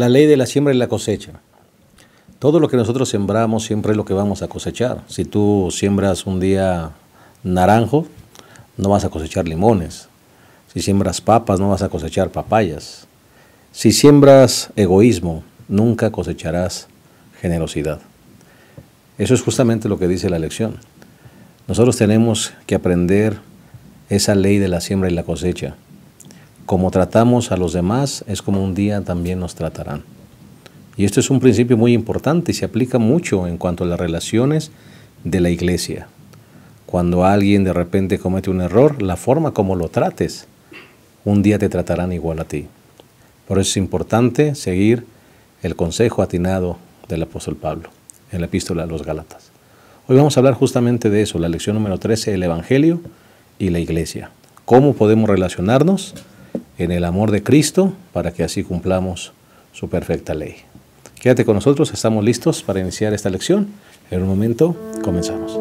La ley de la siembra y la cosecha. Todo lo que nosotros sembramos siempre es lo que vamos a cosechar. Si tú siembras un día naranjo, no vas a cosechar limones. Si siembras papas, no vas a cosechar papayas. Si siembras egoísmo, nunca cosecharás generosidad. Eso es justamente lo que dice la lección. Nosotros tenemos que aprender esa ley de la siembra y la cosecha. Como tratamos a los demás, es como un día también nos tratarán. Y esto es un principio muy importante y se aplica mucho en cuanto a las relaciones de la iglesia. Cuando alguien de repente comete un error, la forma como lo trates, un día te tratarán igual a ti. Por eso es importante seguir el consejo atinado del apóstol Pablo en la epístola a los Gálatas. Hoy vamos a hablar justamente de eso, la lección número 13, el Evangelio y la iglesia. ¿Cómo podemos relacionarnos en el amor de Cristo para que así cumplamos su perfecta ley? Quédate con nosotros, estamos listos para iniciar esta lección. En un momento comenzamos.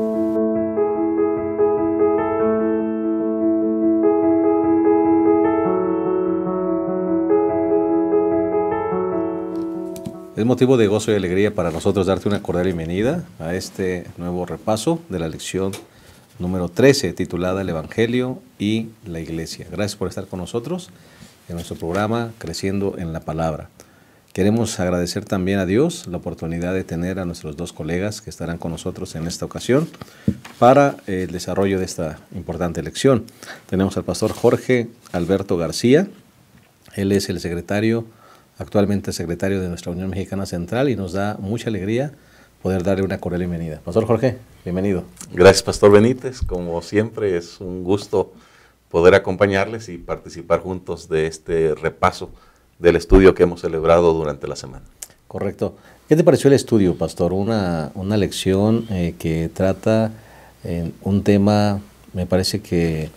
Es motivo de gozo y alegría para nosotros darte una cordial bienvenida a este nuevo repaso de la lección número 13, titulada El Evangelio y la Iglesia. Gracias por estar con nosotros en nuestro programa Creciendo en la Palabra. Queremos agradecer también a Dios la oportunidad de tener a nuestros dos colegas que estarán con nosotros en esta ocasión para el desarrollo de esta importante lección. Tenemos al pastor Jorge Alberto García. Él es el actualmente secretario de nuestra Unión Mexicana Central, y nos da mucha alegría poder darle una cordial bienvenida. Pastor Jorge, bienvenido. Gracias, Pastor Benítez. Como siempre, es un gusto poder acompañarles y participar juntos de este repaso del estudio que hemos celebrado durante la semana. Correcto. ¿Qué te pareció el estudio, Pastor? Una lección que trata un tema, me parece que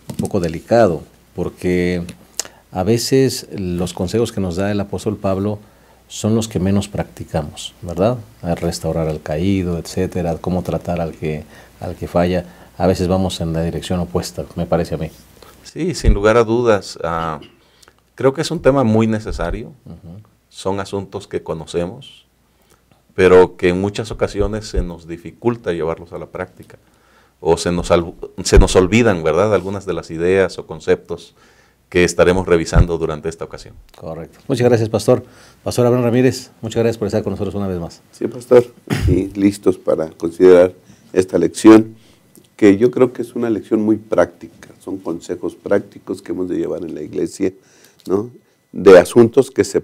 un poco delicado, porque a veces los consejos que nos da el apóstol Pablo son los que menos practicamos, ¿verdad? A restaurar al caído, etcétera, cómo tratar al que falla. A veces vamos en la dirección opuesta, me parece a mí. Sí, sin lugar a dudas. Creo que es un tema muy necesario. Son asuntos que conocemos, pero que en muchas ocasiones se nos dificulta llevarlos a la práctica. O se nos olvidan, ¿verdad?, algunas de las ideas o conceptos que estaremos revisando durante esta ocasión. Correcto. Muchas gracias, Pastor. Pastor Abraham Ramírez, muchas gracias por estar con nosotros una vez más. Sí, Pastor, y listos para considerar esta lección, que yo creo que es una lección muy práctica. Son consejos prácticos que hemos de llevar en la iglesia, ¿no?, de asuntos que se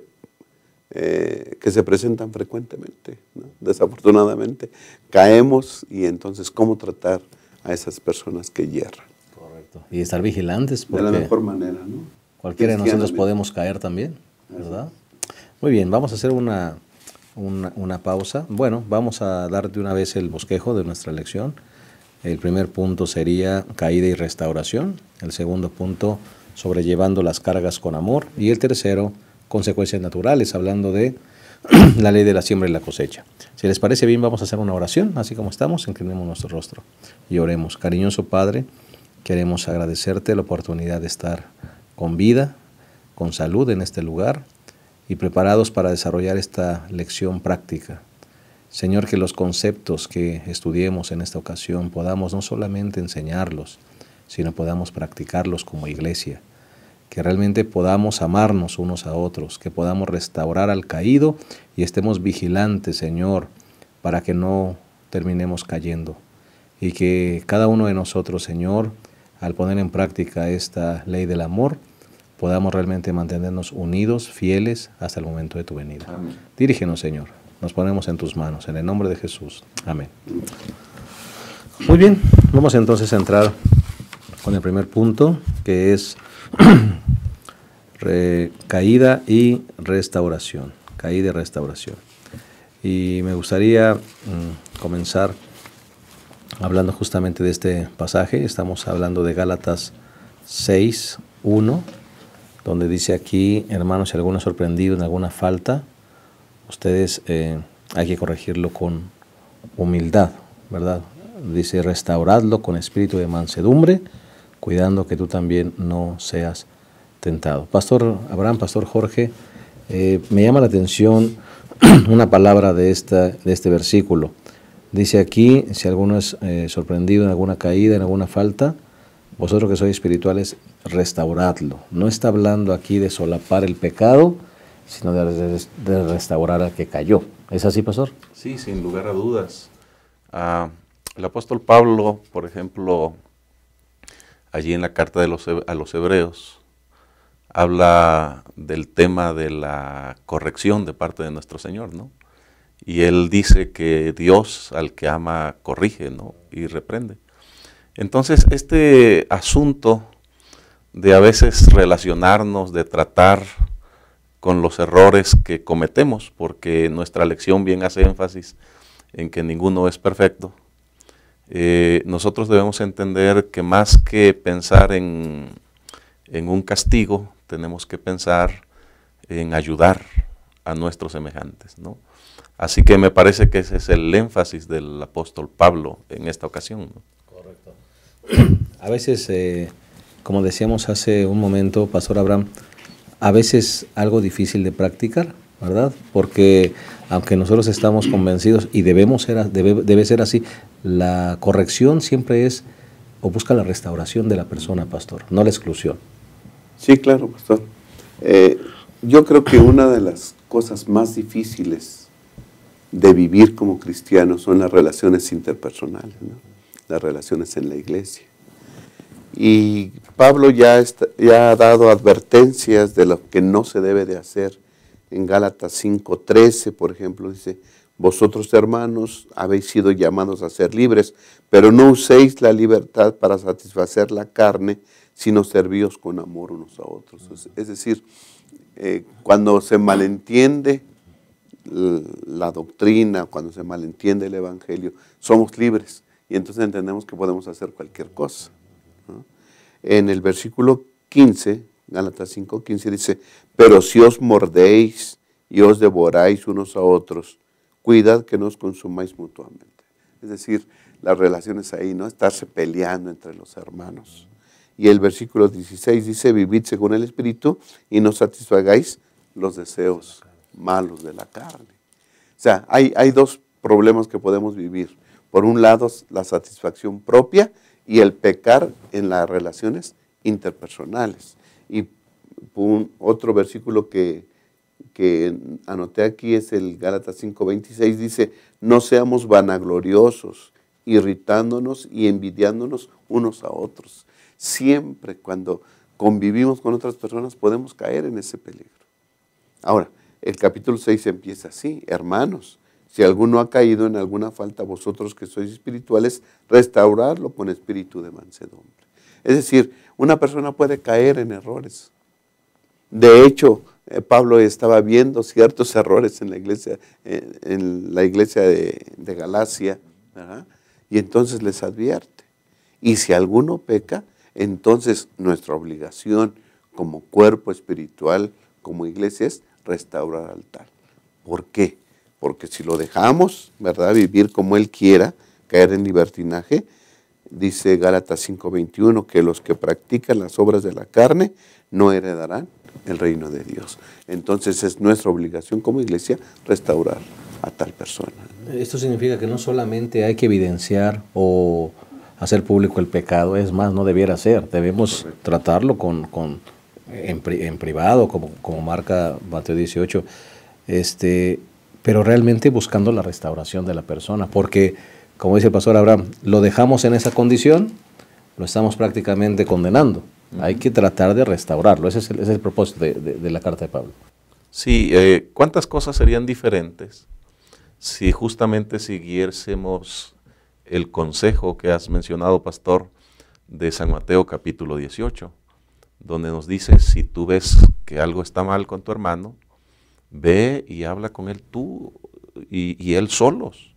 presentan frecuentemente, ¿no? Desafortunadamente caemos, y entonces cómo tratar a esas personas que yerran. Correcto. Y estar vigilantes, porque de la mejor manera, ¿no? Cualquiera de nosotros podemos caer también, ¿verdad? Muy bien, vamos a hacer una pausa. Bueno, vamos a dar de una vez el bosquejo de nuestra lección. El primer punto sería caída y restauración. El segundo punto, sobrellevando las cargas con amor. Y el tercero, consecuencias naturales, hablando de la ley de la siembra y la cosecha. Si les parece bien, vamos a hacer una oración, así como estamos, inclinemos nuestro rostro y oremos. Cariñoso Padre, queremos agradecerte la oportunidad de estar con vida, con salud en este lugar y preparados para desarrollar esta lección práctica. Señor, que los conceptos que estudiemos en esta ocasión podamos no solamente enseñarlos, sino podamos practicarlos como iglesia. Que realmente podamos amarnos unos a otros, que podamos restaurar al caído y estemos vigilantes, Señor, para que no terminemos cayendo. Y que cada uno de nosotros, Señor, al poner en práctica esta ley del amor, podamos realmente mantenernos unidos, fieles, hasta el momento de tu venida. Amén. Dirígenos, Señor. Nos ponemos en tus manos, en el nombre de Jesús. Amén. Muy bien, vamos entonces a entrar con el primer punto, que es caída y restauración. Caída y restauración. Y me gustaría comenzar hablando justamente de este pasaje. Estamos hablando de Gálatas 6:1, donde dice aquí: hermanos, si alguno es sorprendido en alguna falta, ustedes hay que corregirlo con humildad, ¿verdad? Dice: restauradlo con espíritu de mansedumbre, cuidando que tú también no seas tentado. Pastor Abraham, Pastor Jorge, Me llama la atención una palabra de este versículo. Dice aquí, si alguno es sorprendido en alguna caída, en alguna falta, vosotros que sois espirituales, restauradlo. No está hablando aquí de solapar el pecado, sino de restaurar al que cayó. ¿Es así, pastor? Sí, sin lugar a dudas. El apóstol Pablo, por ejemplo, allí en la carta a los Hebreos, habla del tema de la corrección de parte de nuestro Señor, ¿no? Y él dice que Dios al que ama corrige, ¿no? Y reprende. Entonces, este asunto de a veces relacionarnos, de tratar con los errores que cometemos, porque nuestra lección bien hace énfasis en que ninguno es perfecto, nosotros debemos entender que más que pensar en un castigo, tenemos que pensar en ayudar a nuestros semejantes, ¿no? Así que me parece que ese es el énfasis del apóstol Pablo en esta ocasión, ¿no? Correcto. A veces, como decíamos hace un momento, Pastor Abraham, a veces algo difícil de practicar, ¿verdad? Porque aunque nosotros estamos convencidos y debe ser así, la corrección siempre es o busca la restauración de la persona, pastor, no la exclusión. Sí, claro, pastor. Yo creo que una de las cosas más difíciles de vivir como cristianos son las relaciones interpersonales, ¿no? Las relaciones en la iglesia. Y Pablo ya ha dado advertencias de lo que no se debe de hacer. En Gálatas 5:13, por ejemplo, dice: vosotros, hermanos, habéis sido llamados a ser libres, pero no uséis la libertad para satisfacer la carne, sino servíos con amor unos a otros. Es decir, cuando se malentiende la doctrina, cuando se malentiende el evangelio, somos libres y entonces entendemos que podemos hacer cualquier cosa, ¿no? En el versículo 15, Gálatas 5:15 dice: pero si os mordéis y os devoráis unos a otros, cuidad que no os consumáis mutuamente. Es decir, las relaciones ahí, ¿no? Estarse peleando entre los hermanos. Y el versículo 16 dice: vivid según el Espíritu y no satisfagáis los deseos malos de la carne. O sea, hay dos problemas que podemos vivir. Por un lado, la satisfacción propia y el pecar en las relaciones interpersonales. Y otro versículo que anoté aquí es el Gálatas 5:26, dice: no seamos vanagloriosos, irritándonos y envidiándonos unos a otros. Siempre cuando convivimos con otras personas podemos caer en ese peligro. Ahora, el capítulo 6 empieza así: hermanos, si alguno ha caído en alguna falta, vosotros que sois espirituales, restaurarlo con espíritu de mansedumbre. Es decir, una persona puede caer en errores. De hecho, Pablo estaba viendo ciertos errores en la iglesia de Galacia, ¿verdad? Y entonces les advierte. Y si alguno peca, entonces nuestra obligación como cuerpo espiritual, como iglesia, es restaurar al tal. ¿Por qué? Porque si lo dejamos, ¿verdad?, vivir como él quiera, caer en libertinaje, dice Gálatas 5:21, que los que practican las obras de la carne no heredarán el reino de Dios. Entonces es nuestra obligación como iglesia restaurar a tal persona. Esto significa que no solamente hay que evidenciar o hacer público el pecado, es más, no debiera ser. Debemos tratarlo en privado, como marca Mateo 18, pero realmente buscando la restauración de la persona, porque, como dice el pastor Abraham, lo dejamos en esa condición, lo estamos prácticamente condenando. Hay que tratar de restaurarlo. Ese es el propósito de la carta de Pablo. Sí, ¿cuántas cosas serían diferentes si justamente siguiésemos el consejo que has mencionado, pastor, de San Mateo capítulo 18, donde nos dice: si tú ves que algo está mal con tu hermano, ve y habla con él tú y él solos,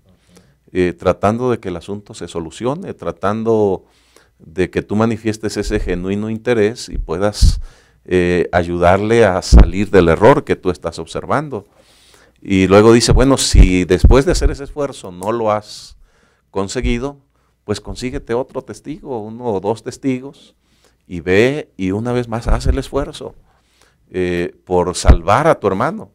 tratando de que el asunto se solucione, tratando de que tú manifiestes ese genuino interés y puedas ayudarle a salir del error que tú estás observando. Y luego dice: bueno, si después de hacer ese esfuerzo no lo has conseguido, pues consíguete otro testigo, 1 o 2 testigos, y ve y una vez más haz el esfuerzo. por salvar a tu hermano.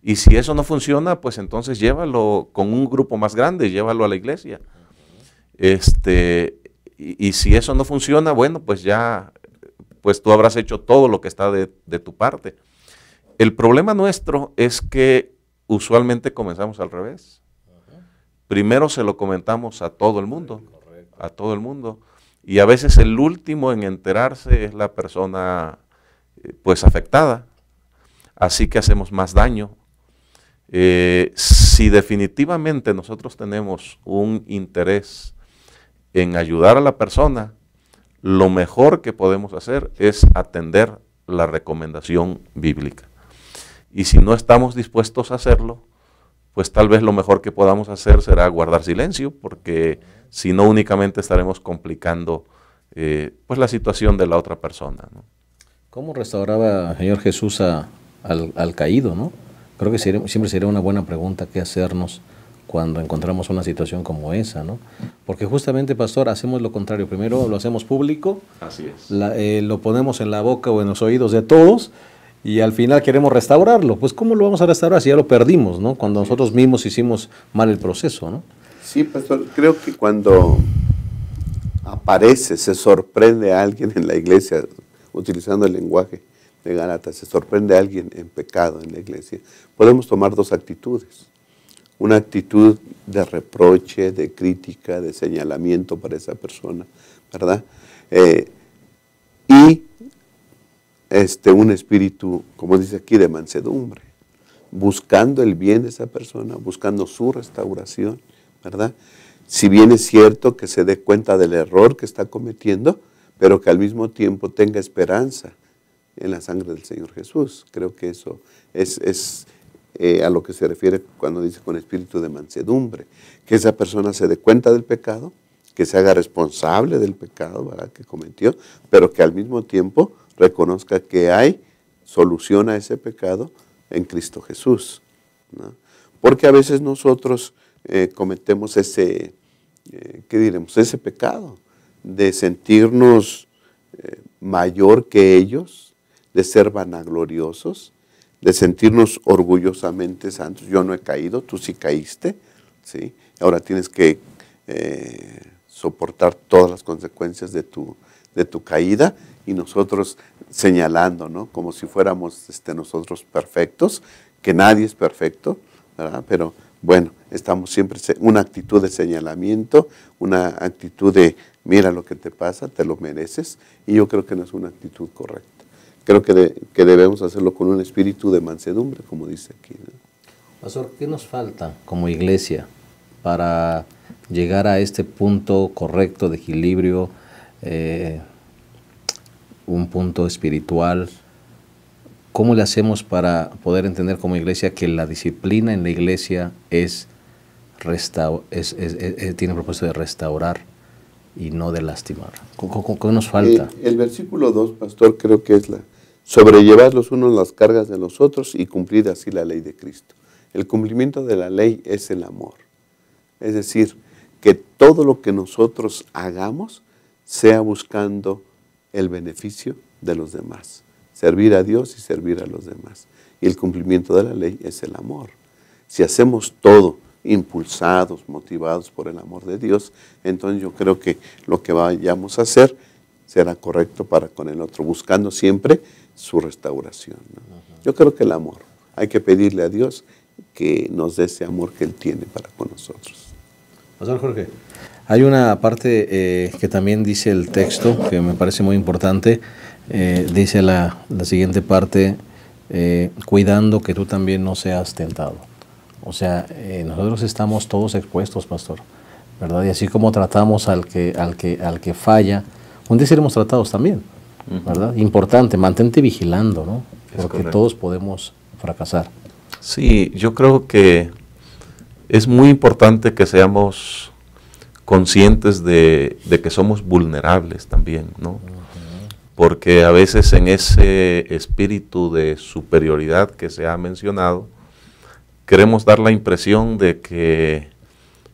Y si eso no funciona, pues entonces llévalo con un grupo más grande, llévalo a la iglesia. Y si eso no funciona, bueno, pues ya, pues tú habrás hecho todo lo que está de tu parte. El problema nuestro es que usualmente comenzamos al revés. Primero se lo comentamos a todo el mundo, a todo el mundo. Y a veces el último en enterarse es la persona pues afectada. Así que hacemos más daño. Si definitivamente nosotros tenemos un interés en ayudar a la persona, lo mejor que podemos hacer es atender la recomendación bíblica. Y si no estamos dispuestos a hacerlo, pues tal vez lo mejor que podamos hacer será guardar silencio, porque si no únicamente estaremos complicando pues la situación de la otra persona, ¿no? ¿Cómo restauraba el Señor Jesús al caído, ¿no? Creo que siempre sería una buena pregunta que hacernos cuando encontramos una situación como esa, ¿no? Porque justamente, pastor, hacemos lo contrario. Primero lo hacemos público, así es. Lo ponemos en la boca o en los oídos de todos, y al final queremos restaurarlo. Pues ¿cómo lo vamos a restaurar si ya lo perdimos, ¿no? Cuando nosotros mismos hicimos mal el proceso, ¿no? Sí, pastor, creo que cuando aparece, se sorprende a alguien en la iglesia, utilizando el lenguaje de Gálatas, se sorprende a alguien en pecado en la iglesia, podemos tomar dos actitudes. Una actitud de reproche, de crítica, de señalamiento para esa persona, ¿verdad? Y un espíritu, como dice aquí, de mansedumbre, buscando el bien de esa persona, buscando su restauración, ¿verdad? Si bien es cierto que se dé cuenta del error que está cometiendo, pero que al mismo tiempo tenga esperanza en la sangre del Señor Jesús. Creo que eso es a lo que se refiere cuando dice con espíritu de mansedumbre, que esa persona se dé cuenta del pecado, que se haga responsable del pecado, ¿verdad?, que cometió, pero que al mismo tiempo reconozca que hay solución a ese pecado en Cristo Jesús, ¿no? Porque a veces nosotros cometemos ese pecado de sentirnos mayor que ellos, de ser vanagloriosos, de sentirnos orgullosamente santos. Yo no he caído, tú sí caíste, ¿sí? Ahora tienes que soportar todas las consecuencias de tu caída, y nosotros señalando, ¿no?, como si fuéramos nosotros perfectos, que nadie es perfecto, ¿verdad? Pero bueno, estamos siempre una actitud de señalamiento, una actitud de mira lo que te pasa, te lo mereces, y yo creo que no es una actitud correcta. Creo que debemos hacerlo con un espíritu de mansedumbre, como dice aquí, ¿no? Pastor, ¿qué nos falta como iglesia para llegar a este punto correcto de equilibrio, un punto espiritual? ¿Cómo le hacemos para poder entender como iglesia que la disciplina en la iglesia tiene propósito de restaurar y no de lastimar? ¿Qué nos falta? El versículo 2, pastor, creo que es sobrellevar los unos las cargas de los otros y cumplir así la ley de Cristo. El cumplimiento de la ley es el amor. Es decir, que todo lo que nosotros hagamos sea buscando el beneficio de los demás. Servir a Dios y servir a los demás. Y el cumplimiento de la ley es el amor. Si hacemos todo impulsados, motivados por el amor de Dios, entonces yo creo que lo que vayamos a hacer será correcto para con el otro, buscando siempre su restauración, ¿no? Yo creo que el amor, hay que pedirle a Dios que nos dé ese amor que Él tiene para con nosotros. Pastor Jorge, hay una parte que también dice el texto, que me parece muy importante. Dice la siguiente parte, cuidando que tú también no seas tentado. O sea, nosotros estamos todos expuestos, pastor, ¿verdad? Y así como tratamos al que falla, un día seremos tratados también, ¿verdad? Importante, mantente vigilando, ¿no? Porque todos podemos fracasar. Sí, yo creo que es muy importante que seamos conscientes de que somos vulnerables también, ¿no? Porque a veces en ese espíritu de superioridad que se ha mencionado, queremos dar la impresión de que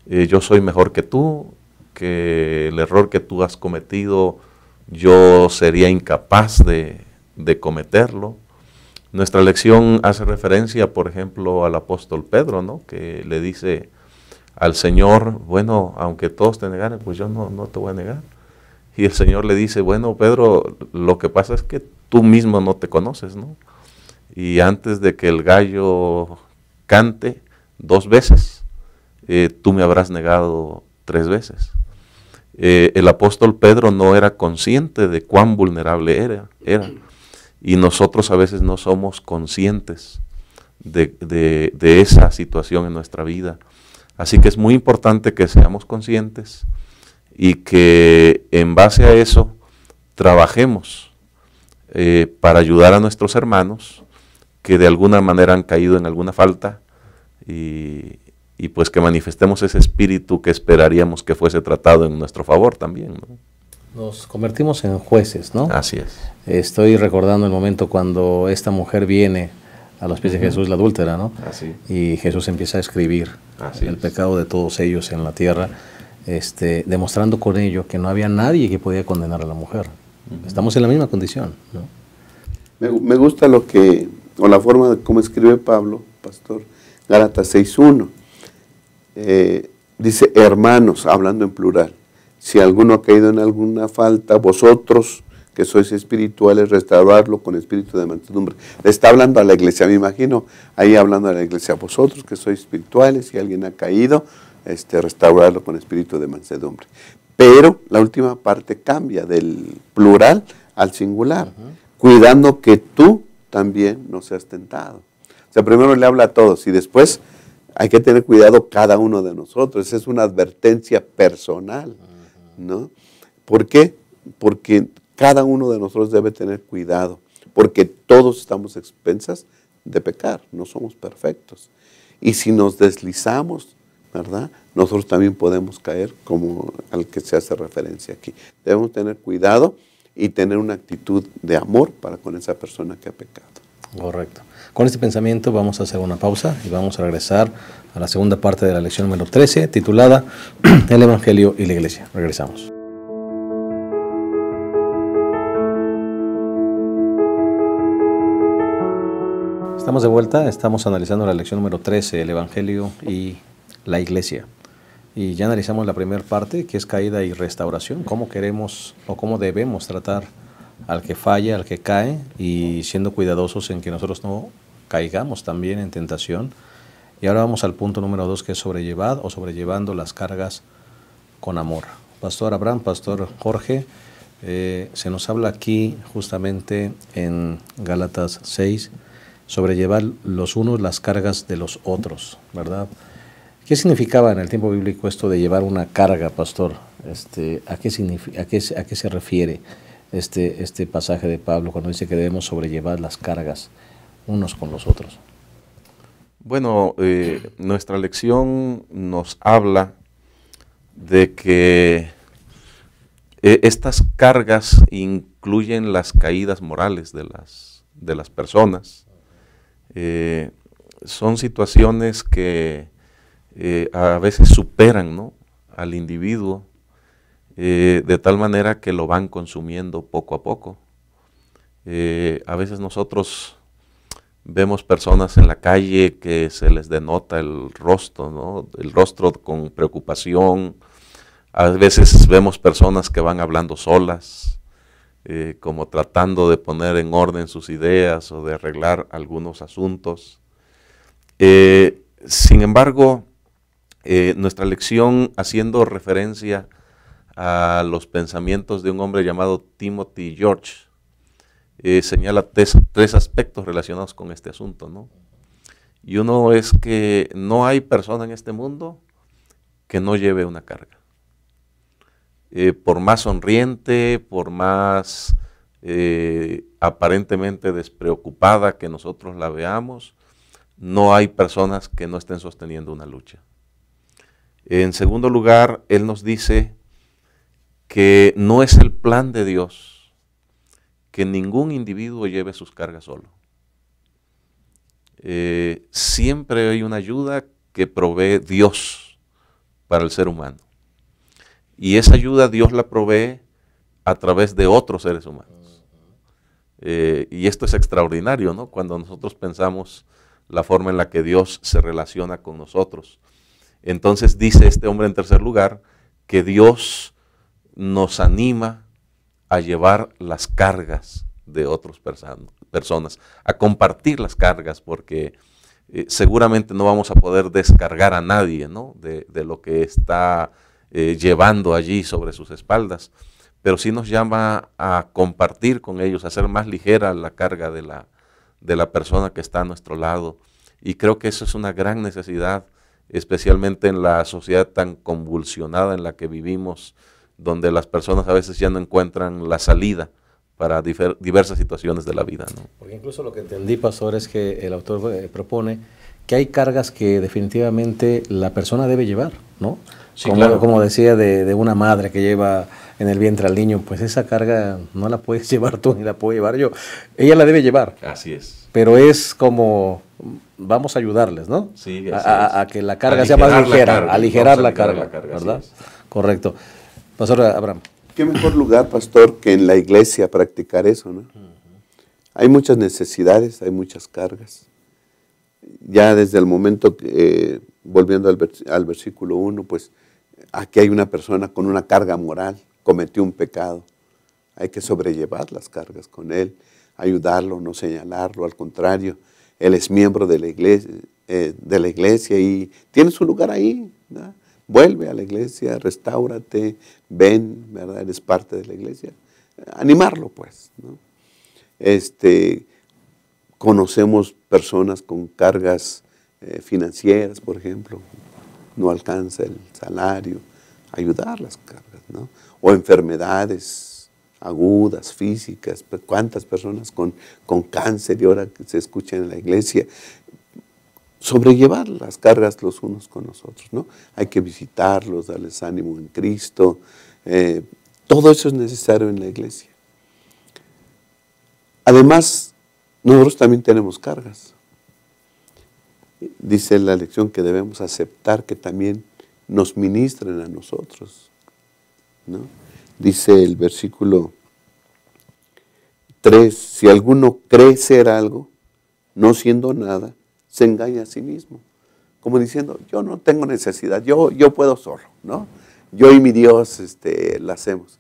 yo soy mejor que tú, que el error que tú has cometido yo sería incapaz de cometerlo. Nuestra lección hace referencia, por ejemplo, al apóstol Pedro, ¿no? Que le dice al Señor, bueno, aunque todos te negaren, pues yo no te voy a negar. Y el Señor le dice, bueno, Pedro, lo que pasa es que tú mismo no te conoces, ¿no? Y antes de que el gallo cante 2 veces, tú me habrás negado 3 veces. El apóstol Pedro no era consciente de cuán vulnerable era. Y nosotros a veces no somos conscientes de esa situación en nuestra vida. Así que es muy importante que seamos conscientes y que en base a eso trabajemos para ayudar a nuestros hermanos que de alguna manera han caído en alguna falta y pues que manifestemos ese espíritu que esperaríamos que fuese tratado en nuestro favor también, ¿no? Nos convertimos en jueces, ¿no? Así es. Estoy recordando el momento cuando esta mujer viene a los pies de Jesús, la adúltera, ¿no? Así. Y Jesús empieza a escribir el pecado de todos ellos en la tierra, demostrando con ello que no había nadie que podía condenar a la mujer. Estamos en la misma condición, ¿no? Me gusta la forma de cómo escribe Pablo, pastor, Gálatas 6:1. Dice, hermanos, hablando en plural, si alguno ha caído en alguna falta, vosotros que sois espirituales, restaurarlo con espíritu de mansedumbre. Le está hablando a la iglesia, me imagino, ahí hablando a la iglesia, vosotros que sois espirituales, si alguien ha caído, restaurarlo con espíritu de mansedumbre. Pero la última parte cambia del plural al singular, cuidando que tú también no seas tentado. O sea, primero le habla a todos y después hay que tener cuidado cada uno de nosotros. Esa es una advertencia personal, ¿no? ¿Por qué? Porque cada uno de nosotros debe tener cuidado, porque todos estamos a expensas de pecar, no somos perfectos. Y si nos deslizamos, ¿verdad? Nosotros también podemos caer, como al que se hace referencia aquí. Debemos tener cuidado y tener una actitud de amor para con esa persona que ha pecado. Correcto. Con este pensamiento vamos a hacer una pausa y vamos a regresar a la segunda parte de la lección número 13, titulada El Evangelio y la Iglesia. Regresamos. Estamos de vuelta, estamos analizando la lección número 13, el Evangelio y la Iglesia. Y ya analizamos la primera parte, que es caída y restauración, cómo queremos o cómo debemos tratar al que falla, al que cae, y siendo cuidadosos en que nosotros no caigamos también en tentación. Y ahora vamos al punto número 2, que es sobrellevar o sobrellevando las cargas con amor. Pastor Abraham, Pastor Jorge, se nos habla aquí justamente en Gálatas 6, sobrellevar los unos las cargas de los otros, ¿verdad? ¿Qué significaba en el tiempo bíblico esto de llevar una carga, pastor? ¿A qué se refiere este pasaje de Pablo cuando dice que debemos sobrellevar las cargas unos con los otros? Bueno, nuestra lección nos habla de que estas cargas incluyen las caídas morales de las personas. Son situaciones que a veces superan, ¿no?, al individuo de tal manera que lo van consumiendo poco a poco. A veces nosotros vemos personas en la calle que se les denota el rostro, ¿no?, el rostro con preocupación. A veces vemos personas que van hablando solas, como tratando de poner en orden sus ideas o de arreglar algunos asuntos. Sin embargo, nuestra lección, haciendo referencia a los pensamientos de un hombre llamado Timothy George, señala 3 aspectos relacionados con este asunto, ¿no? Y uno es que no hay persona en este mundo que no lleve una carga. Por más sonriente, por más aparentemente despreocupada que nosotros la veamos, no hay personas que no estén sosteniendo una lucha. En segundo lugar, él nos dice que no es el plan de Dios que ningún individuo lleve sus cargas solo. Siempre hay una ayuda que provee Dios para el ser humano. Y esa ayuda Dios la provee a través de otros seres humanos. Y esto es extraordinario, ¿no? Cuando nosotros pensamos la forma en la que Dios se relaciona con nosotros. Entonces dice este hombre en tercer lugar que Dios nos anima a llevar las cargas de otras personas, a compartir las cargas, porque seguramente no vamos a poder descargar a nadie, ¿no? de lo que está llevando allí sobre sus espaldas, pero sí nos llama a compartir con ellos, a hacer más ligera la carga de la persona que está a nuestro lado. Y creo que eso es una gran necesidad, especialmente en la sociedad tan convulsionada en la que vivimos, donde las personas a veces ya no encuentran la salida para diversas situaciones de la vida, ¿no? Porque incluso lo que entendí, pastor, es que el autor propone que hay cargas que definitivamente la persona debe llevar, ¿no? Sí, como, claro. Como decía de una madre que lleva en el vientre al niño, pues esa carga no la puedes llevar tú ni la puedo llevar yo. Ella la debe llevar. Así es. Pero es como, vamos a ayudarles, ¿no? Sí, a que la carga sea más ligera, aligerar la carga, ¿verdad? Correcto. Pastor Abraham. ¿Qué mejor lugar, pastor, que en la iglesia practicar eso, ¿no? Hay muchas necesidades, hay muchas cargas. Ya desde el momento que, volviendo al versículo 1, pues aquí hay una persona con una carga moral, cometió un pecado. Hay que sobrellevar las cargas con él, ayudarlo, no señalarlo, al contrario, él es miembro de la iglesia y tiene su lugar ahí, ¿no? Vuelve a la iglesia, restáurate, ven, ¿verdad? Eres parte de la iglesia. Animarlo, pues, ¿no? Conocemos personas con cargas financieras, por ejemplo, no alcanza el salario, ayudar las cargas, ¿no? O enfermedades agudas, físicas, cuántas personas con cáncer y ahora que se escuchan en la iglesia, sobrellevar las cargas los unos con los otros, ¿no? Hay que visitarlos, darles ánimo en Cristo, todo eso es necesario en la iglesia. Además, nosotros también tenemos cargas. Dice la lección que debemos aceptar que también nos ministren a nosotros, ¿no? Dice el versículo 3, si alguno cree ser algo, no siendo nada, se engaña a sí mismo. Como diciendo, yo no tengo necesidad, yo puedo solo, ¿no? Yo y mi Dios la hacemos.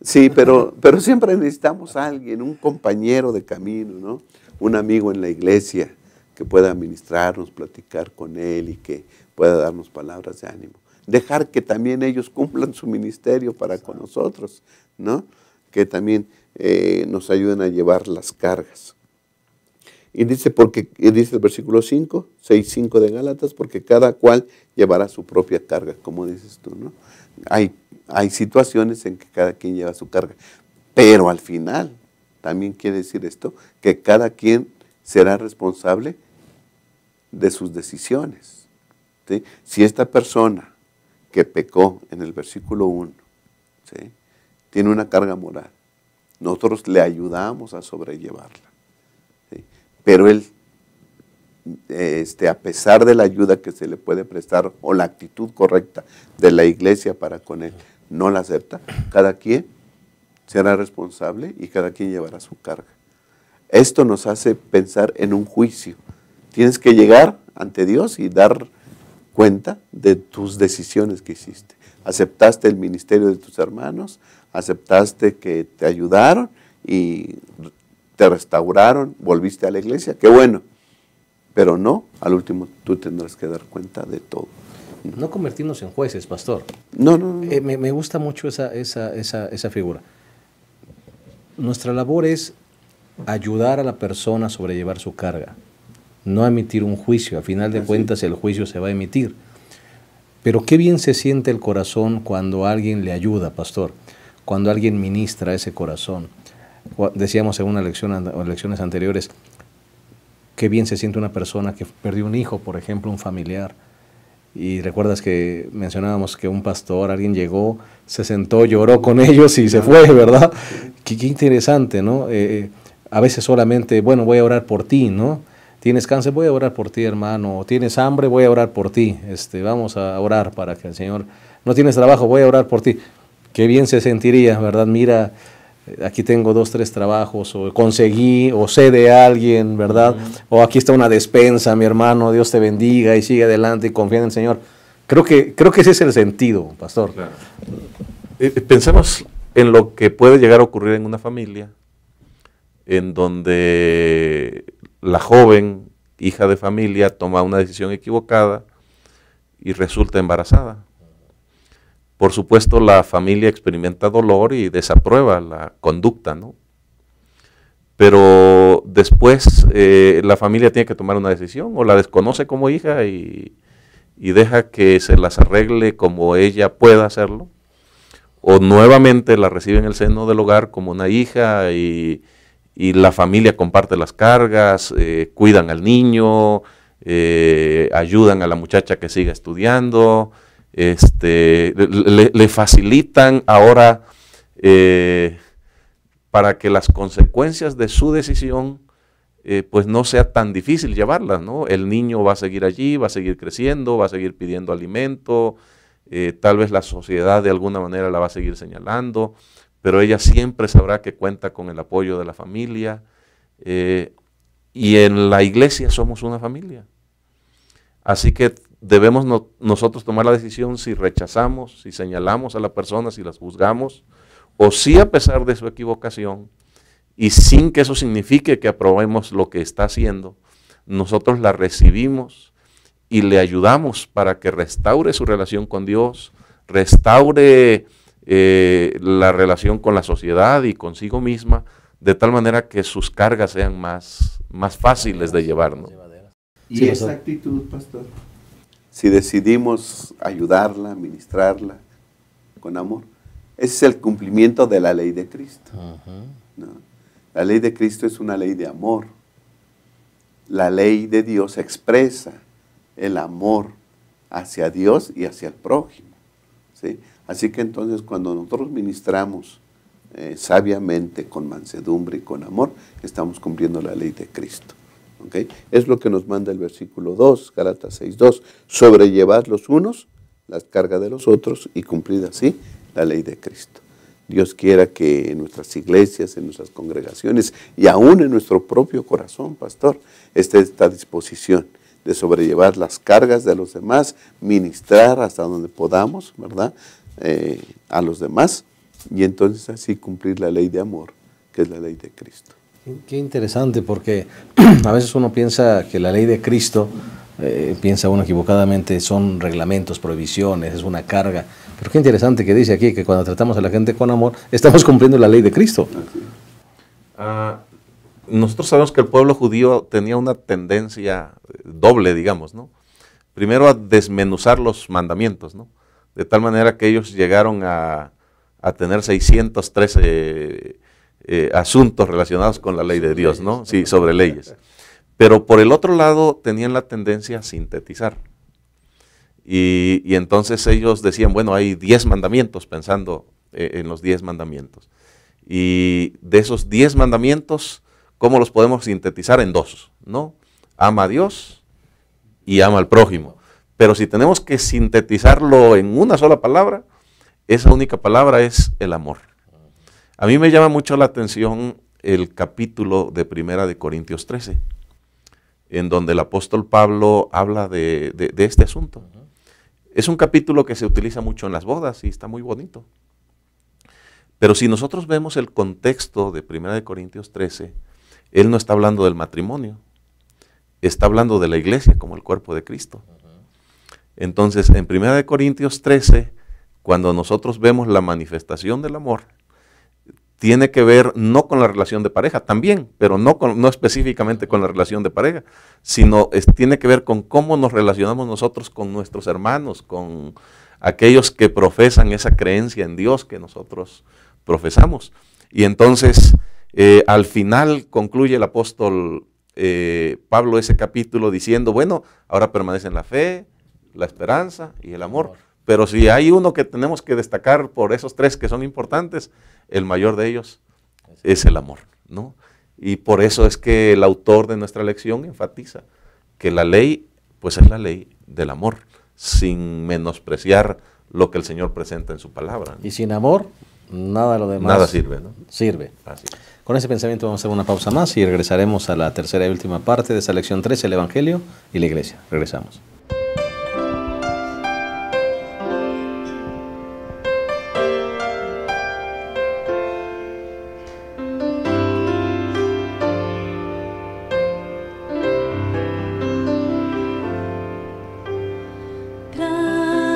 Sí, pero siempre necesitamos a alguien, un compañero de camino, ¿no? Un amigo en la iglesia que pueda ministrarnos, platicar con él y que pueda darnos palabras de ánimo. Dejar que también ellos cumplan su ministerio para con nosotros, ¿no? Que también nos ayuden a llevar las cargas. Y dice el versículo 6:5 de Gálatas, porque cada cual llevará su propia carga, como dices tú, ¿no? Hay situaciones en que cada quien lleva su carga, pero al final, también quiere decir esto, que cada quien será responsable de sus decisiones, ¿sí? Si esta persona que pecó en el versículo 1, ¿sí?, tiene una carga moral, nosotros le ayudamos a sobrellevarla, ¿sí? Pero él, a pesar de la ayuda que se le puede prestar o la actitud correcta de la iglesia para con él, no la acepta, cada quien será responsable y cada quien llevará su carga. Esto nos hace pensar en un juicio. Tienes que llegar ante Dios y dar cuenta de tus decisiones que hiciste. Aceptaste el ministerio de tus hermanos, aceptaste que te ayudaron y te restauraron, volviste a la iglesia, qué bueno. Pero no, al último tú tendrás que dar cuenta de todo. No convertirnos en jueces, pastor. No. Me gusta mucho esa figura. Nuestra labor es ayudar a la persona a sobrellevar su carga, no emitir un juicio. A final de cuentas el juicio se va a emitir. Pero qué bien se siente el corazón cuando alguien le ayuda, pastor, cuando alguien ministra ese corazón. Decíamos en una lección o lecciones anteriores, qué bien se siente una persona que perdió un hijo, por ejemplo, un familiar. Y recuerdas que mencionábamos que un pastor, alguien llegó, se sentó, lloró con ellos y se fue, ¿verdad? Qué interesante, ¿no? A veces solamente, bueno, voy a orar por ti, ¿no? Tienes cáncer, voy a orar por ti, hermano. Tienes hambre, voy a orar por ti. Vamos a orar para que el Señor... No tienes trabajo, voy a orar por ti. Qué bien se sentiría, ¿verdad? Mira, aquí tengo 2, 3 trabajos, o conseguí, o sé de alguien, ¿verdad? O aquí está una despensa, mi hermano, Dios te bendiga y sigue adelante y confía en el Señor. Creo que ese es el sentido, pastor. Claro. Pensemos en lo que puede llegar a ocurrir en una familia en donde la joven, hija de familia, toma una decisión equivocada y resulta embarazada. Por supuesto, la familia experimenta dolor y desaprueba la conducta, ¿no? Pero después la familia tiene que tomar una decisión, o la desconoce como hija y deja que se las arregle como ella pueda hacerlo, o nuevamente la recibe en el seno del hogar como una hija y la familia comparte las cargas, cuidan al niño, ayudan a la muchacha que siga estudiando, le facilitan ahora para que las consecuencias de su decisión pues no sea tan difícil llevarlas, ¿no? El niño va a seguir allí, va a seguir creciendo, va a seguir pidiendo alimento, tal vez la sociedad de alguna manera la va a seguir señalando, pero ella siempre sabrá que cuenta con el apoyo de la familia, y en la iglesia somos una familia. Así que debemos nosotros tomar la decisión si rechazamos, si señalamos a la persona, si las juzgamos, o si a pesar de su equivocación, y sin que eso signifique que aprobemos lo que está haciendo, nosotros la recibimos y le ayudamos para que restaure su relación con Dios, restaure la relación con la sociedad y consigo misma, de tal manera que sus cargas sean más fáciles de llevar, ¿no? Y sí, esa actitud, pastor, si decidimos ayudarla, ministrarla con amor, ese es el cumplimiento de la ley de Cristo. ¿No? La ley de Cristo es una ley de amor. La ley de Dios expresa el amor hacia Dios y hacia el prójimo, ¿sí? Así que entonces cuando nosotros ministramos sabiamente, con mansedumbre y con amor, estamos cumpliendo la ley de Cristo. ¿Okay? Es lo que nos manda el versículo 2, Gálatas 6:2, sobrellevad los unos las cargas de los otros y cumplid así la ley de Cristo. Dios quiera que en nuestras iglesias, en nuestras congregaciones y aún en nuestro propio corazón, pastor, esté esta disposición de sobrellevar las cargas de los demás, ministrar hasta donde podamos, ¿verdad?, a los demás, y entonces así cumplir la ley de amor, que es la ley de Cristo. Qué interesante, porque a veces uno piensa que la ley de Cristo, piensa uno equivocadamente, son reglamentos, prohibiciones, es una carga. Pero qué interesante que dice aquí que cuando tratamos a la gente con amor, estamos cumpliendo la ley de Cristo. Nosotros sabemos que el pueblo judío tenía una tendencia doble, digamos, ¿no? Primero a desmenuzar los mandamientos, ¿no? De tal manera que ellos llegaron a tener 613 asuntos relacionados con la ley de Dios, ¿no? Sí, sobre leyes. Pero por el otro lado tenían la tendencia a sintetizar. Y entonces ellos decían, bueno, hay 10 mandamientos, pensando en los 10 mandamientos. Y de esos 10 mandamientos, ¿cómo los podemos sintetizar en 2? ¿No? Ama a Dios y ama al prójimo. Pero si tenemos que sintetizarlo en una sola palabra, esa única palabra es el amor. A mí me llama mucho la atención el capítulo de 1 Corintios 13, en donde el apóstol Pablo habla de este asunto. Es un capítulo que se utiliza mucho en las bodas y está muy bonito. Pero si nosotros vemos el contexto de 1 Corintios 13, él no está hablando del matrimonio, está hablando de la iglesia como el cuerpo de Cristo. Entonces, en 1 Corintios 13, cuando nosotros vemos la manifestación del amor, tiene que ver no con la relación de pareja, también, pero no específicamente con la relación de pareja, sino tiene que ver con cómo nos relacionamos nosotros con nuestros hermanos, con aquellos que profesan esa creencia en Dios que nosotros profesamos. Y entonces, al final concluye el apóstol Pablo ese capítulo diciendo, bueno, ahora permanecen la fe, la esperanza y el amor. Pero si hay uno que tenemos que destacar por esos 3 que son importantes, el mayor de ellos es el amor, ¿no? Y por eso es que el autor de nuestra lección enfatiza que la ley, pues es la ley del amor, sin menospreciar lo que el Señor presenta en su palabra, ¿no? Y sin amor, Nada de lo demás nada sirve, ¿no? sirve. Así es. Con ese pensamiento vamos a hacer una pausa más y regresaremos a la tercera y última parte de esa lección 13, el Evangelio y la Iglesia. Regresamos.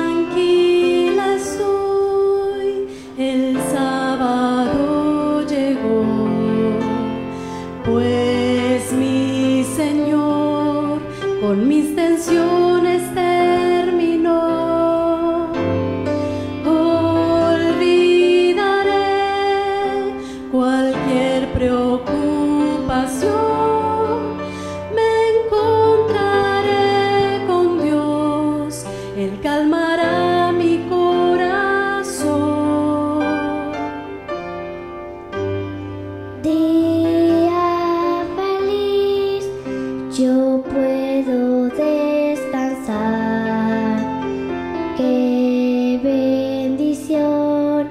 Tranquila soy, el sábado llegó, pues mi Señor con mis tensiones terminó. Olvidaré cualquier preocupación, me encontraré con Dios, Él calmará mi corazón. Día feliz, yo puedo descansar. Qué bendición,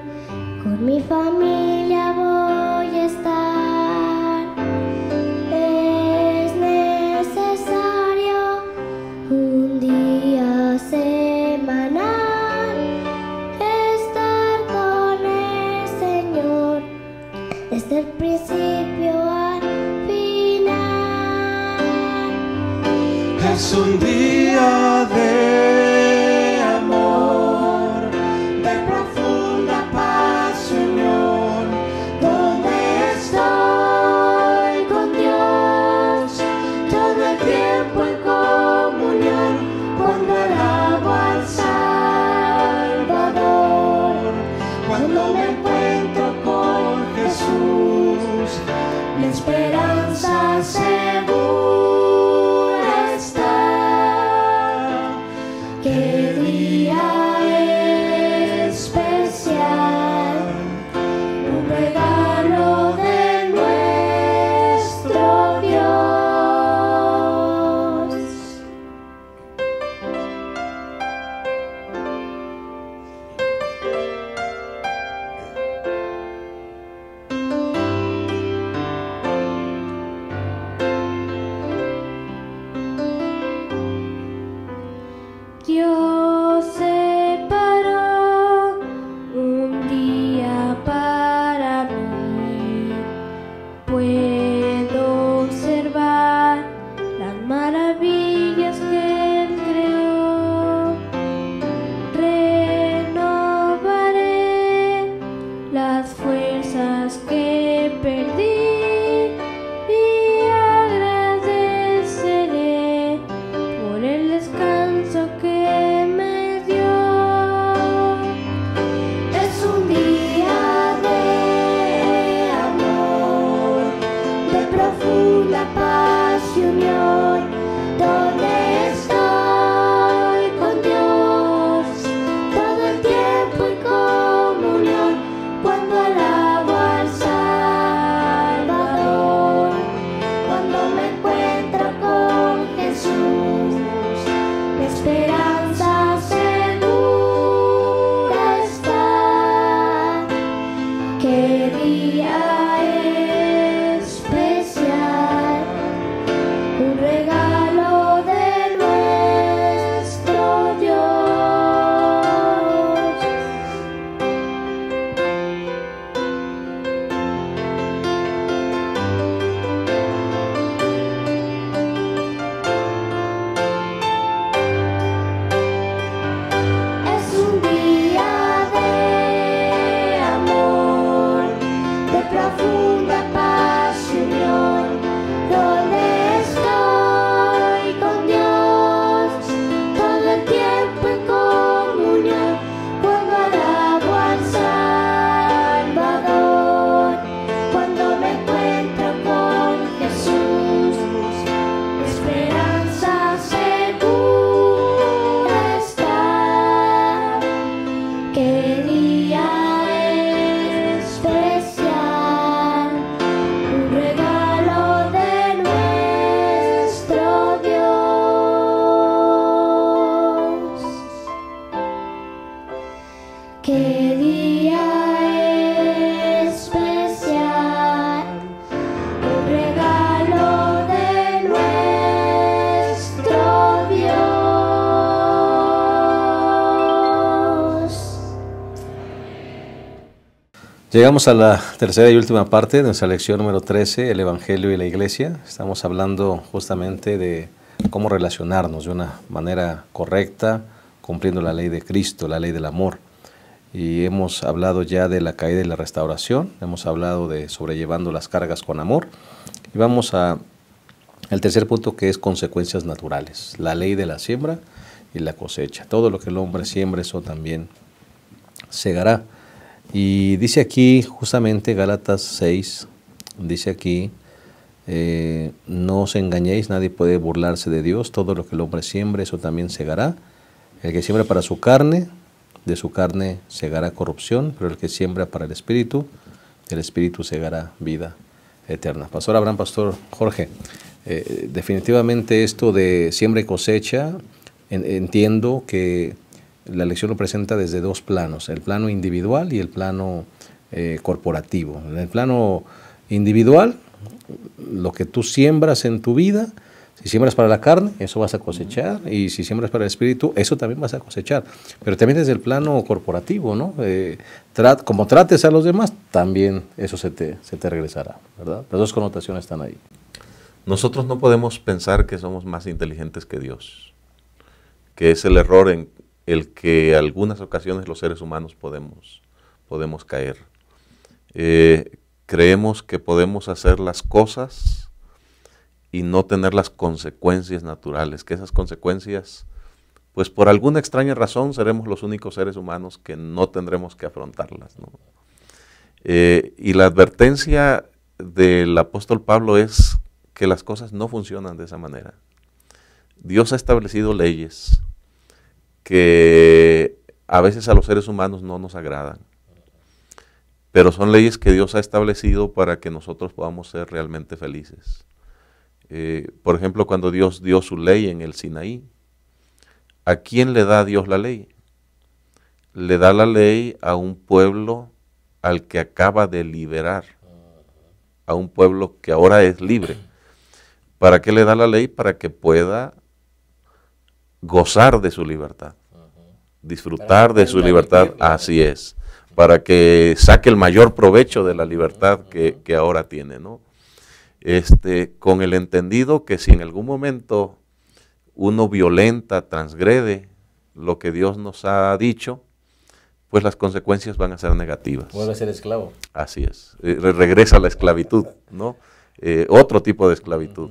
con mi familia voy a estar. Es necesario un día semanal estar con el Señor desde el principio al final. Es un día de amor, de profunda paz y unión, donde estoy con Dios todo el tiempo en comunión, cuando alabo al Salvador, cuando me encuentro con Jesús, mi esperanza segura está. Qué día especial, un regalo de nuestro Dios. Llegamos a la tercera y última parte de nuestra lección número 13, el Evangelio y la Iglesia. Estamos hablando justamente de cómo relacionarnos de una manera correcta, cumpliendo la ley de Cristo, la ley del amor. Y hemos hablado ya de la caída y la restauración, hemos hablado de sobrellevando las cargas con amor. Y vamos al tercer punto, que es consecuencias naturales, la ley de la siembra y la cosecha. Todo lo que el hombre siembra, eso también segará. Y dice aquí justamente Gálatas 6, dice aquí, no os engañéis, nadie puede burlarse de Dios, todo lo que el hombre siembra, eso también segará. El que siembra para su carne, de su carne segará corrupción, pero el que siembra para el Espíritu, del Espíritu segará vida eterna. Pastor Abraham, Pastor Jorge, definitivamente esto de siembra y cosecha, entiendo que la lección lo presenta desde dos planos, el plano individual y el plano corporativo. En el plano individual, lo que tú siembras en tu vida, si siembras para la carne, eso vas a cosechar, y si siembras para el Espíritu, eso también vas a cosechar. Pero también desde el plano corporativo, ¿no? Como trates a los demás, también eso se te regresará, ¿verdad? Las dos connotaciones están ahí. Nosotros no podemos pensar que somos más inteligentes que Dios, que es el error en el que algunas ocasiones los seres humanos podemos caer. Creemos que podemos hacer las cosas y no tener las consecuencias naturales, que esas consecuencias, pues por alguna extraña razón, seremos los únicos seres humanos que no tendremos que afrontarlas, ¿no? Y la advertencia del apóstol Pablo es que las cosas no funcionan de esa manera. Dios ha establecido leyes que a veces a los seres humanos no nos agradan, pero son leyes que Dios ha establecido para que nosotros podamos ser realmente felices. Por ejemplo, cuando Dios dio su ley en el Sinaí, ¿a quién le da Dios la ley? Le da la ley a un pueblo al que acaba de liberar, a un pueblo que ahora es libre. ¿Para qué le da la ley? Para que pueda gozar de su libertad, disfrutar de su libertad, así es, para que saque el mayor provecho de la libertad que ahora tiene, ¿no? Con el entendido que si en algún momento uno violenta, transgrede lo que Dios nos ha dicho, pues las consecuencias van a ser negativas. Vuelve a ser esclavo. Así es, regresa a la esclavitud, ¿no? Otro tipo de esclavitud.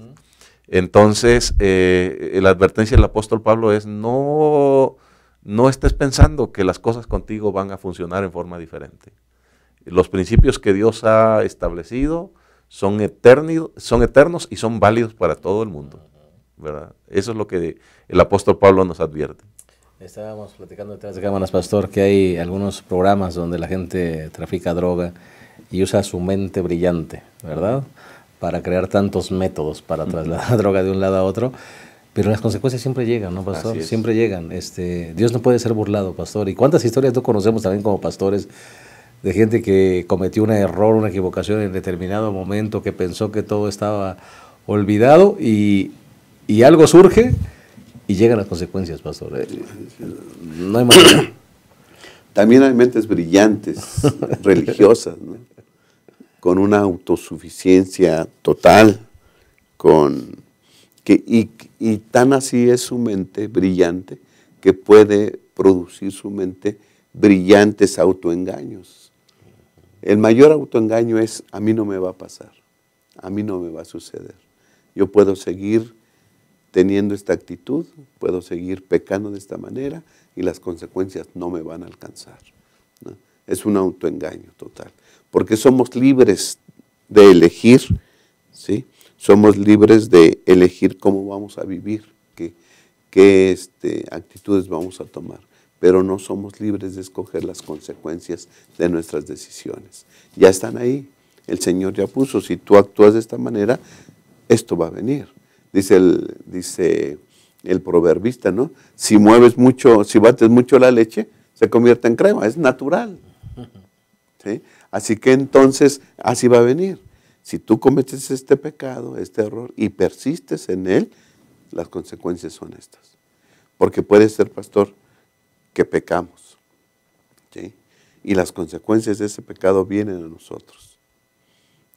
Entonces, la advertencia del apóstol Pablo es no estés pensando que las cosas contigo van a funcionar en forma diferente. Los principios que Dios ha establecido son eternos y son válidos para todo el mundo, ¿verdad? Eso es lo que el apóstol Pablo nos advierte. Estábamos platicando detrás de cámaras, Pastor, que hay algunos programas donde la gente trafica droga y usa su mente brillante, ¿verdad?, para crear tantos métodos para trasladar droga de un lado a otro, pero las consecuencias siempre llegan, ¿no, Pastor? Siempre llegan. Dios no puede ser burlado, Pastor. ¿Y cuántas historias no conocemos también como pastores de gente que cometió un error, una equivocación en determinado momento, que pensó que todo estaba olvidado y algo surge y llegan las consecuencias, Pastor? No hay manera. También hay mentes brillantes, religiosas, ¿no?, con una autosuficiencia total, y tan así es su mente brillante que puede producir su mente brillantes autoengaños. El mayor autoengaño es: a mí no me va a pasar, a mí no me va a suceder. Yo puedo seguir teniendo esta actitud, puedo seguir pecando de esta manera y las consecuencias no me van a alcanzar, ¿no? Es un autoengaño total. Porque somos libres de elegir, ¿sí? Somos libres de elegir cómo vamos a vivir, qué actitudes vamos a tomar, pero no somos libres de escoger las consecuencias de nuestras decisiones. Ya están ahí, el Señor ya puso: si tú actúas de esta manera, esto va a venir. Dice el proverbista, ¿no? Si bates mucho la leche, se convierte en crema, es natural, ¿sí? Así que entonces, así va a venir. Si tú cometes este pecado, este error, y persistes en él, las consecuencias son estas. Porque puede ser, pastor, que pecamos, ¿sí?, y las consecuencias de ese pecado vienen a nosotros.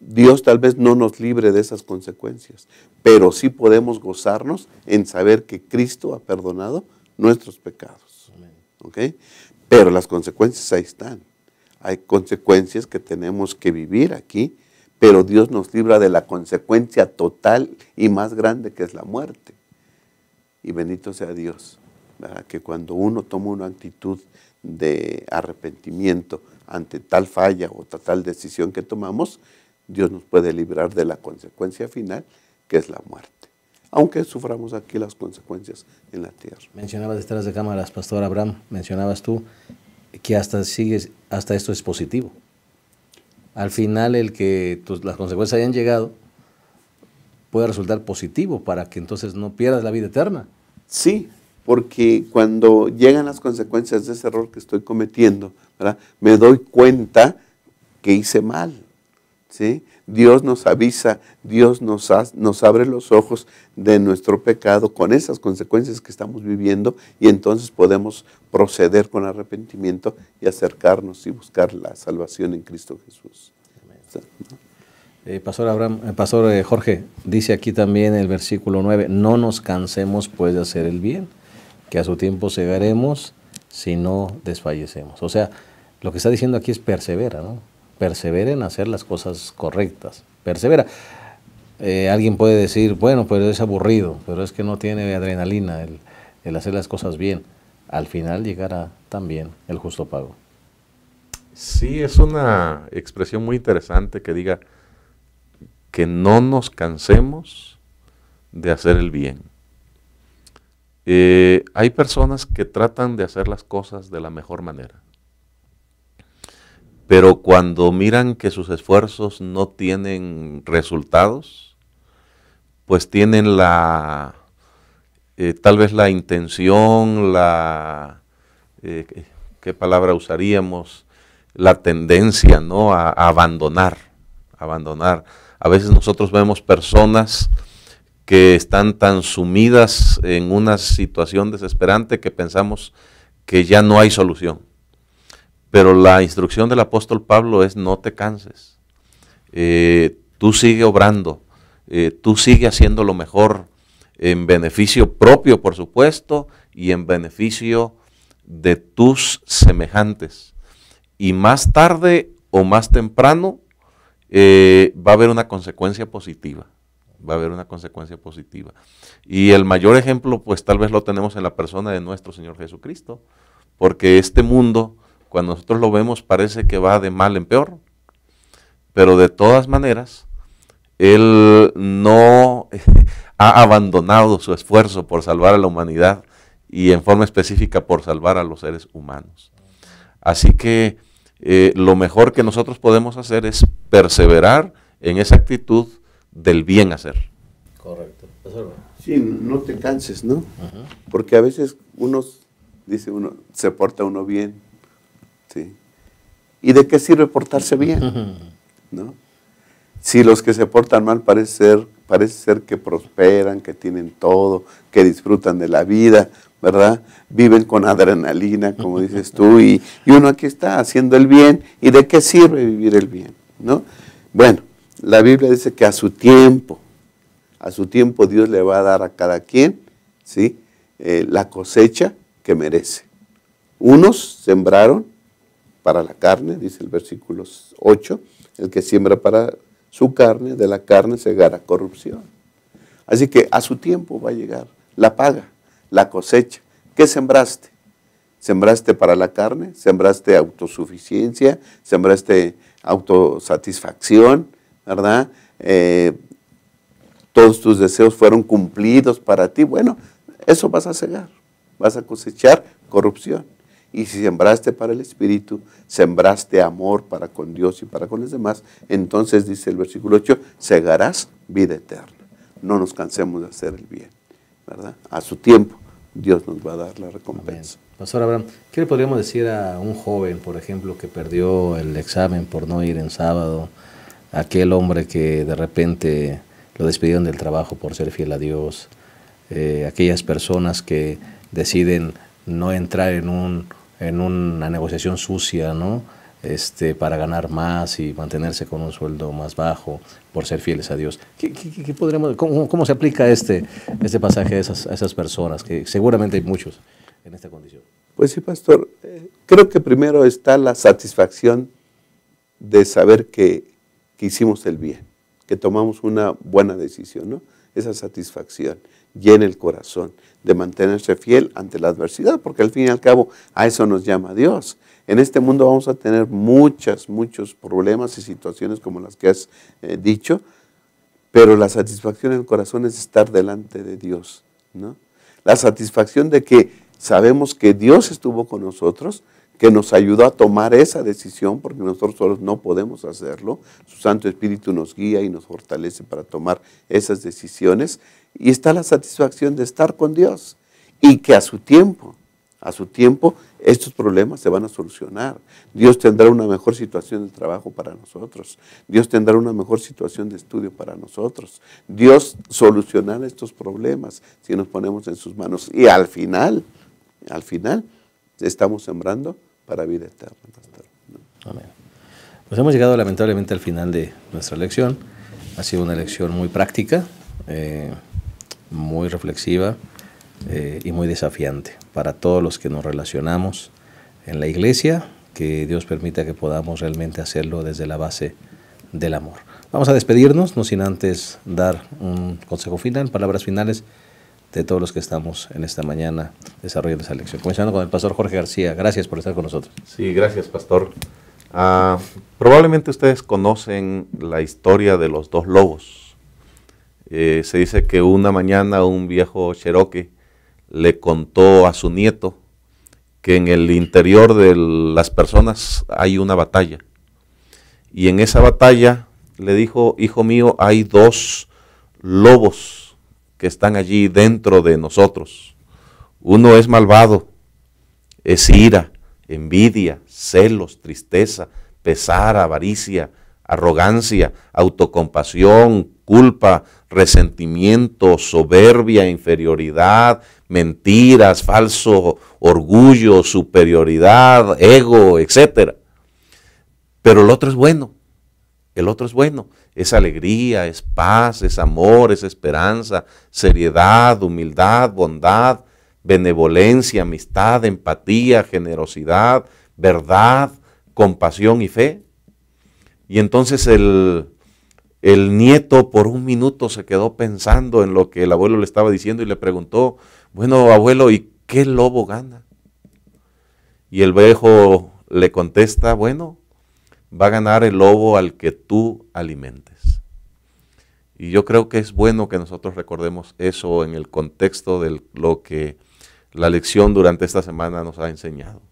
Dios tal vez no nos libre de esas consecuencias, pero sí podemos gozarnos en saber que Cristo ha perdonado nuestros pecados. ¿Ok? Pero las consecuencias ahí están. Hay consecuencias que tenemos que vivir aquí, pero Dios nos libra de la consecuencia total y más grande, que es la muerte. Y bendito sea Dios, ¿verdad? Que cuando uno toma una actitud de arrepentimiento ante tal falla o tal decisión que tomamos, Dios nos puede librar de la consecuencia final, que es la muerte. Aunque suframos aquí las consecuencias en la tierra. Mencionabas detrás de cámaras, Pastor Abraham, mencionabas tú que hasta esto es positivo. Al final el que las consecuencias hayan llegado puede resultar positivo para que entonces no pierdas la vida eterna. Sí, porque cuando llegan las consecuencias de ese error que estoy cometiendo, ¿verdad?, me doy cuenta que hice mal. ¿Sí? Dios nos avisa, Dios nos abre los ojos de nuestro pecado con esas consecuencias que estamos viviendo, y entonces podemos proceder con arrepentimiento y acercarnos y buscar la salvación en Cristo Jesús. Pastor Jorge, dice aquí también el versículo 9, no nos cansemos pues de hacer el bien, que a su tiempo segaremos si no desfallecemos. O sea, lo que está diciendo aquí es persevera, ¿no? Persevera en hacer las cosas correctas, persevera. Alguien puede decir, bueno, pero es aburrido, pero es que no tiene adrenalina el hacer las cosas bien. Al final llegará también el justo pago. Sí, es una expresión muy interesante que diga que no nos cansemos de hacer el bien. Hay personas que tratan de hacer las cosas de la mejor manera, pero cuando miran que sus esfuerzos no tienen resultados, pues tienen tal vez la intención, ¿qué palabra usaríamos? La tendencia, ¿no?, a abandonar. A veces nosotros vemos personas que están tan sumidas en una situación desesperante que pensamos que ya no hay solución. Pero la instrucción del apóstol Pablo es: no te canses, tú sigue obrando, tú sigue haciendo lo mejor, en beneficio propio, por supuesto, y en beneficio de tus semejantes. Y más tarde o más temprano va a haber una consecuencia positiva. Y el mayor ejemplo, pues tal vez lo tenemos en la persona de nuestro Señor Jesucristo, porque este mundo, cuando nosotros lo vemos, parece que va de mal en peor, pero de todas maneras, Él no ha abandonado su esfuerzo por salvar a la humanidad, y en forma específica por salvar a los seres humanos. Así que lo mejor que nosotros podemos hacer es perseverar en esa actitud del bien hacer. Correcto. Sí, no te canses, ¿no? Porque a veces se porta uno bien, ¿sí? ¿Y de qué sirve portarse bien? ¿No? Si los que se portan mal parece ser que prosperan, que tienen todo, que disfrutan de la vida, ¿verdad? Viven con adrenalina, como dices tú, y uno aquí está haciendo el bien. ¿Y de qué sirve vivir el bien? ¿No? Bueno, la Biblia dice que a su tiempo Dios le va a dar a cada quien, ¿sí?, la cosecha que merece. Unos sembraron para la carne, dice el versículo 8, el que siembra para su carne, de la carne segará corrupción. Así que a su tiempo va a llegar la paga, la cosecha. ¿Qué sembraste? ¿Sembraste para la carne? ¿Sembraste autosuficiencia? ¿Sembraste autosatisfacción? ¿Verdad? Todos tus deseos fueron cumplidos para ti. Bueno, eso vas a cegar, vas a cosechar corrupción. Y si sembraste para el Espíritu, sembraste amor para con Dios y para con los demás, entonces dice el versículo 8, segarás vida eterna. No nos cansemos de hacer el bien, ¿verdad? A su tiempo Dios nos va a dar la recompensa. Amén. Pastor Abraham, ¿qué le podríamos decir a un joven, por ejemplo, que perdió el examen por no ir en sábado? Aquel hombre que de repente lo despidieron del trabajo por ser fiel a Dios. Aquellas personas que deciden no entrar en un en una negociación sucia, ¿no? Para ganar más y mantenerse con un sueldo más bajo por ser fieles a Dios. ¿Qué podremos, cómo se aplica este pasaje a esas personas? Que seguramente hay muchos en esta condición. Pues sí, pastor. Creo que primero está la satisfacción de saber que hicimos el bien, que tomamos una buena decisión, ¿no? Esa satisfacción llena el corazón de mantenerse fiel ante la adversidad, porque al fin y al cabo a eso nos llama Dios. En este mundo vamos a tener muchos problemas y situaciones como las que has dicho, pero la satisfacción en el corazón es estar delante de Dios, ¿no? La satisfacción de que sabemos que Dios estuvo con nosotros, que nos ayudó a tomar esa decisión, porque nosotros solos no podemos hacerlo. Su Santo Espíritu nos guía y nos fortalece para tomar esas decisiones. Y está la satisfacción de estar con Dios y que a su tiempo, estos problemas se van a solucionar. Dios tendrá una mejor situación de trabajo para nosotros. Dios tendrá una mejor situación de estudio para nosotros. Dios solucionará estos problemas si nos ponemos en sus manos. Y al final, estamos sembrando para vida eterna, pastor. Amén. Pues hemos llegado lamentablemente al final de nuestra lección. Ha sido una lección muy práctica, muy reflexiva y muy desafiante para todos los que nos relacionamos en la iglesia, que Dios permita que podamos realmente hacerlo desde la base del amor. Vamos a despedirnos, no sin antes dar un consejo final, palabras finales de todos los que estamos en esta mañana desarrollando esa lección. Comenzando con el pastor Jorge García. Gracias por estar con nosotros. Sí, gracias, pastor. Probablemente ustedes conocen la historia de los dos lobos. Se dice que una mañana un viejo Cherokee le contó a su nieto que en el interior de las personas hay una batalla. Y en esa batalla le dijo: hijo mío, hay dos lobos que están allí dentro de nosotros. Uno es malvado, es ira, envidia, celos, tristeza, pesar, avaricia, arrogancia, autocompasión, culpa, resentimiento, soberbia, inferioridad, mentiras, falso orgullo, superioridad, ego, etc. Pero el otro es bueno. El otro es bueno, es alegría, es paz, es amor, es esperanza, seriedad, humildad, bondad, benevolencia, amistad, empatía, generosidad, verdad, compasión y fe. Y entonces el nieto por un minuto se quedó pensando en lo que el abuelo le estaba diciendo y le preguntó: bueno, abuelo, ¿y qué lobo gana? Y el viejo le contesta: bueno, va a ganar el lobo al que tú alimentes. Y yo creo que es bueno que nosotros recordemos eso en el contexto de lo que la lección durante esta semana nos ha enseñado.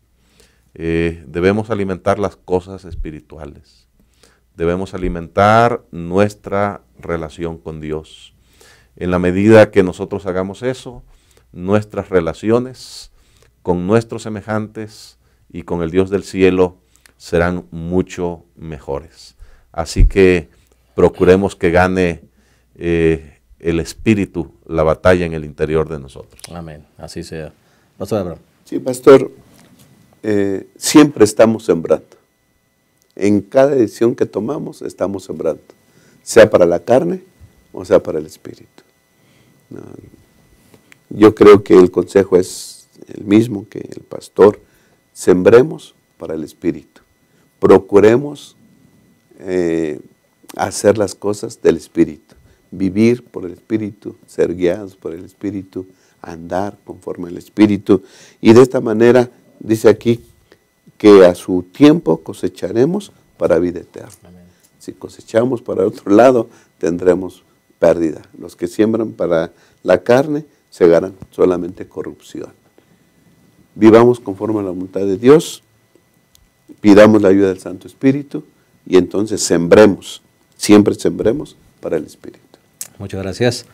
Debemos alimentar las cosas espirituales. Debemos alimentar nuestra relación con Dios. En la medida que nosotros hagamos eso, nuestras relaciones con nuestros semejantes y con el Dios del cielo serán mucho mejores. Así que procuremos que gane el Espíritu la batalla en el interior de nosotros. Amén, así sea. Pastor Abraham. Sí, pastor, siempre estamos sembrando. En cada decisión que tomamos estamos sembrando, sea para la carne o sea para el Espíritu. Yo creo que el consejo es el mismo que el pastor: sembremos para el Espíritu. Procuremos hacer las cosas del Espíritu, vivir por el Espíritu, ser guiados por el Espíritu, andar conforme al Espíritu. Y de esta manera, dice aquí, que a su tiempo cosecharemos para vida eterna. Amén. Si cosechamos para otro lado, tendremos pérdida. Los que siembran para la carne segarán solamente corrupción. Vivamos conforme a la voluntad de Dios, pidamos la ayuda del Santo Espíritu y entonces sembremos, siempre sembremos para el Espíritu. Muchas gracias.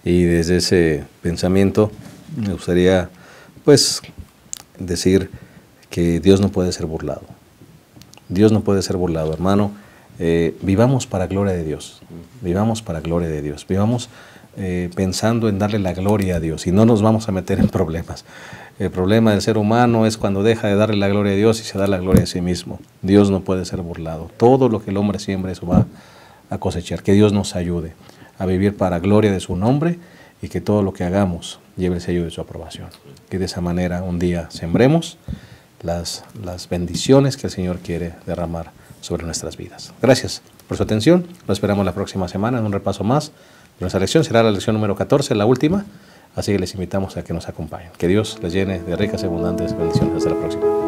Y desde ese pensamiento me gustaría pues decir que Dios no puede ser burlado. Dios no puede ser burlado, hermano. Vivamos para gloria de Dios. Vivamos para gloria de Dios. Vivamos pensando en darle la gloria a Dios y no nos vamos a meter en problemas. El problema del ser humano es cuando deja de darle la gloria a Dios y se da la gloria a sí mismo. Dios no puede ser burlado. Todo lo que el hombre siembra, eso va a cosechar. Que Dios nos ayude a vivir para gloria de su nombre y que todo lo que hagamos lleve el sello de su aprobación. Que de esa manera un día sembremos las bendiciones que el Señor quiere derramar sobre nuestras vidas. Gracias por su atención. Lo esperamos la próxima semana en un repaso más. Nuestra lección será la lección número 14, la última. Así que les invitamos a que nos acompañen. Que Dios les llene de ricas y abundantes bendiciones. Hasta la próxima.